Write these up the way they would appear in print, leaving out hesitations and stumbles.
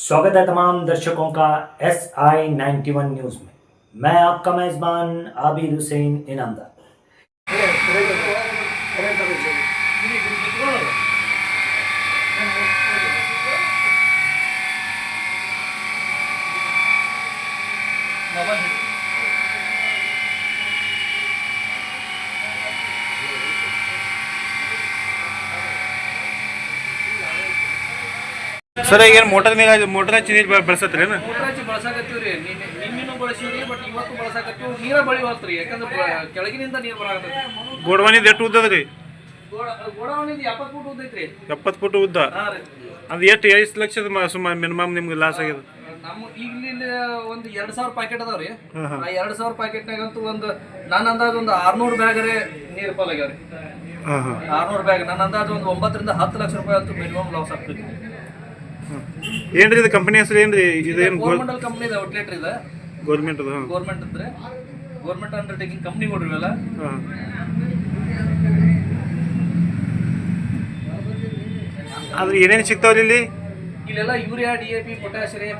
स्वागत है तमाम दर्शकों का SI91 न्यूज़ में। मैं आपका मेज़बान आबिद हुसैन इनामदार। ಸರ್ ಈಗ ಏನು ಮೋಟರ್ ಹಚ್ಚಿ ನೀರು ಬಳಸತ್ರಿ ಏನು? ಮೋಟರ್ ಹಚ್ಚಿ ಬಳಸಾಕತ್ತೀವಿ ರೀ. ನಿನ್ನೆನೂ ಬಳಸಿವ್ರಿ, ಬಟ್ ಇವತ್ತು ಬಳಸಾಕತ್ತೀವಿ. ನೀರ ಬಳಿವಲ್ತ್ರಿ, ಯಾಕಂದ್ರೆ ಕೆಳಗಿನಿಂದ ನೀರು ಬರಾಕತ್ತೈತಿ. ಗೋಡವಾನಿದು ಎಷ್ಟು ಉದ್ದದ ರೀ? ಗೋಡಾವಣಿದು 70 ಫೂಟ್ ಉದ್ದ ಐತ್ರಿ. 70 ಫುಟ್ ಉದ್ದ. ಹಾಂ ರೀ. ಅದು ಎಷ್ಟು ಲಕ್ಷದ ಸುಮಾರು ಮಿನಿಮಮ್ ನಿಮ್ಗೆ ಲಾಸ್ ಆಗ್ಯದ? ನಮ್ಮ ಈಗಲಿಂದ ಒಂದು 2000 ಪ್ಯಾಕೆಟ್ ಅದಾವ್ರಿ. ಆ 2000 ಪ್ಯಾಕೆಟ್ನಾಗಂತೂ ನನ್ನ ಅಂದಾಜು ಒಂದು 600 ಬ್ಯಾಗರೇ ನೀರು ಪಾಲಾಗ್ಯಾವ್ರಿ. 600 ಬ್ಯಾಗ್ ನನ್ನ ಅಂದಾಜು ಒಂದು 9 ರಿಂದ 10 ಲಕ್ಷ ರೂಪಾಯಿ ಅಂತೂ ಮಿನಿಮಮ್ ಲಾಸ್ ಆಗ್ತೈತಿ. ಏನ್ರಿ ಇದು ಕಂಪನಿ ಹೆಸರು ಏನ್ರಿ? ಇದು ಏನು ಗೋರ್ಮೆಂಟಲ್ ಕಂಪ್ನಿ ಇದೆ, ಔಟ್ಲೆಟ್ ಇದೆ. ಗೌರ್ಮೆಂಟ್ ಅದು? ಗೌರ್ಮೆಂಟ್ ಅಂದ್ರೆ ಗೌರ್ಮೆಂಟ್ ಅಂಡರ್ಟೇಕಿಂಗ್ ಕಂಪ್ನಿ ಕೊಡ್ರಿ ಇವೆಲ್ಲ. ಅದು ಏನೇನು ಸಿಗ್ತಾವ್ರಿ ಇಲ್ಲಿ? ಇಲ್ಲೆಲ್ಲ ಯೂರಿಯಾ, DAP, ಪೊಟ್ಯಾಶ್ ರೀ,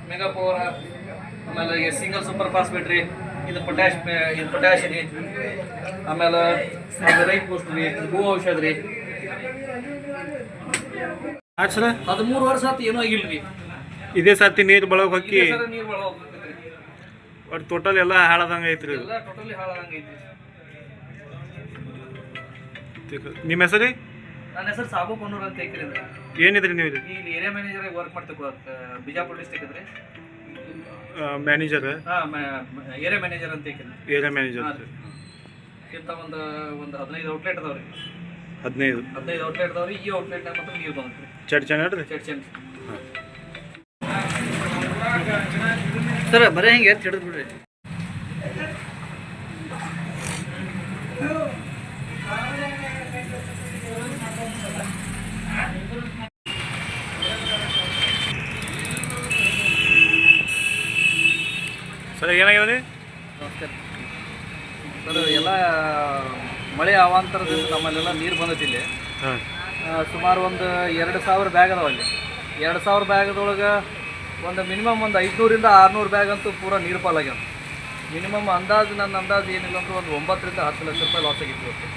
ಮೆಗಾ ಪವರ್, ಆಮೇಲೆ ಸಿಂಗಲ್ ಸೂಪರ್ ಫಾಸ್ಫೇಟ್ ರೀ, ಇದು ಪೊಟ್ಯಾಶ್ ರೀ, ಆಮೇಲೆ ರೈಟ್ ಪೋಸ್ಟ್ ರೀ, ಹೂ ಔಷಧ ರೀ. ಆಯ್ತು ಸರ. 13 ವರ್ಷ ಆತು ಏನೂ ಆಗಿಲ್ರಿ. ಇದೇ ಸರ್ತಿ ನೀರು ಬಳಗ ಹೊಕ್ಕಿ ನೀರು ಒಳಗೆ ಹೋಗ್ತೈತ್ರಿ. ಒಟ್ಟು ಟೋಟಲ್ ಎಲ್ಲ ಹಾಳಾದಂಗೆ ಐತ್ರಿ. ಎಲ್ಲ ಟೋಟಲಿ ಹಾಳಾಗಂಗೈತಿ. ನಿಮ್ಮ ಹೆಸರು? ನನ್ನ ಹೆಸರು ಸಾಬು ಕೊನ್ನೂರ್ ಅಂತ ಐತ್ರಿ. ಏನಿದ್ರಿ ನೀವು ಇಲ್ಲಿ? ಇಲ್ಲಿ ಏರಿಯಾ ಮ್ಯಾನೇಜರ್ ವರ್ಕ್ ಮಾಡ್ತೇವೆ, ಬಿಜಾಪುರ ಡಿಸ್ಟ್ರಿಕ್ಟ್ ಇದ್ರಿ. ಮ್ಯಾನೇಜರ್? ಏರಿಯಾ ಮ್ಯಾನೇಜರ್ ಅಂತ ಐತ್ರಿ. Area manager. ಇಂಥ ಒಂದು 15 ಔಟ್ಲೆಟ್ ಅದಾವ್ರಿ. 15 ಔಟ್ಲೆಟ್ ಅದಾವ್ರಿ. ಈ ಔಟ್ಲೆಟ್ನಾಗ ಮಾತ್ರ ನೀರು ಬಂದ್ರಿ. ಚಡ್ ಚೆನ್ನಾಗಿ ಸರ್ ಬರೀ ಹಿಂಗೆ ಎತ್ತು ಹಿಡಿದು ಬಿಡ್ರಿ. ಸರ್ ಏನಾಗ್ಯದ ರೀ? ನಮಸ್ಕಾರ ಸರ್. ಎಲ್ಲ ಮಳೆ ಅವಾಂತರದಿಂದ ನಮ್ಮಲ್ಲೆಲ್ಲ ನೀರು ಬಂದೈತಿ. ಇಲ್ಲಿ ಸುಮಾರು ಒಂದು 2000 ಬ್ಯಾಗ್ ಅದಾವ. ಅಲ್ಲಿ 2000 ಬ್ಯಾಗದೊಳಗೆ ಒಂದು ಮಿನಿಮಮ್ ಒಂದು 500 ರಿಂದ 600 ಬ್ಯಾಗ್ ಅಂತೂ ಪೂರಾ ನೀರು ಪಾಲಾಗ್ಯಾವ. ಮಿನಿಮಮ್ ನನ್ನ ಅಂದಾಜು ಏನಿಲ್ಲ ಅಂದ್ರೆ ಒಂದು 9 ರಿಂದ 10 ಲಕ್ಷ ರೂಪಾಯಿ ಲಾಸ್ ಆಗಿತ್ತು ಇವತ್ತು.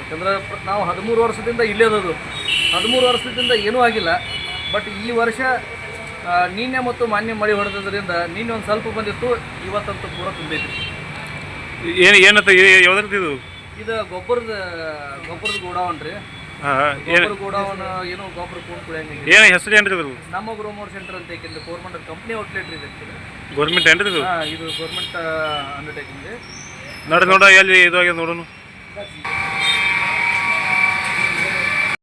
ಯಾಕಂದ್ರೆ ನಾವು 13 ವರ್ಷದಿಂದ ಇಲ್ಲೇ ಅದಾದು. 13 ವರ್ಷದಿಂದ ಏನೂ ಆಗಿಲ್ಲ. ಬಟ್ ಈ ವರ್ಷ ನಿನ್ನೆ ಮತ್ತು ಮಾನ್ಯ ಮಳೆ ಹೊಡೆದ್ರಿಂದ ನಿನ್ನೆ ಒಂದು ಸ್ವಲ್ಪ ಬಂದಿತ್ತು, ಇವತ್ತಂತೂ ಪೂರಾ ತುಂಬೈತಿ. ಏನಂತ ಯಾವ್ದು ಇದು ಗೊಬ್ಬರದ ಗೋಡಾವನ್ ರೀ. ಗೊಬ್ಬರ ಗೋಡಾವನ್ ಏನೋ ಗೊಬ್ಬರ ಕುಡಿಯಂಗಿಲ್ಲ. ಏನು ಹೆಸರು ಏನ್ರಿ ಅದು? ನಮ್ಮ ಗ್ರೋಮೋರ್ ಸೆಂಟರ್ ಅಂತ ಯಾಕೆಂದ್ರೆ ಗೌರ್ಮೆಂಟ್ ಕಂಪ್ನಿ ಔಟ್ಲೆಟ್ ಇದೆ. ಗೌರ್ಮೆಂಟ್ ಏನ್ರಿ ಇದು? ಇದು ಗೌರ್ಮೆಂಟ್ ಅಂಡರ್ಟೇಕಿಂಗ್. ನೋಡ ಎಲ್ಲಿ ಇದು ಆಗ್ಯದ ನೋಡೋಣ.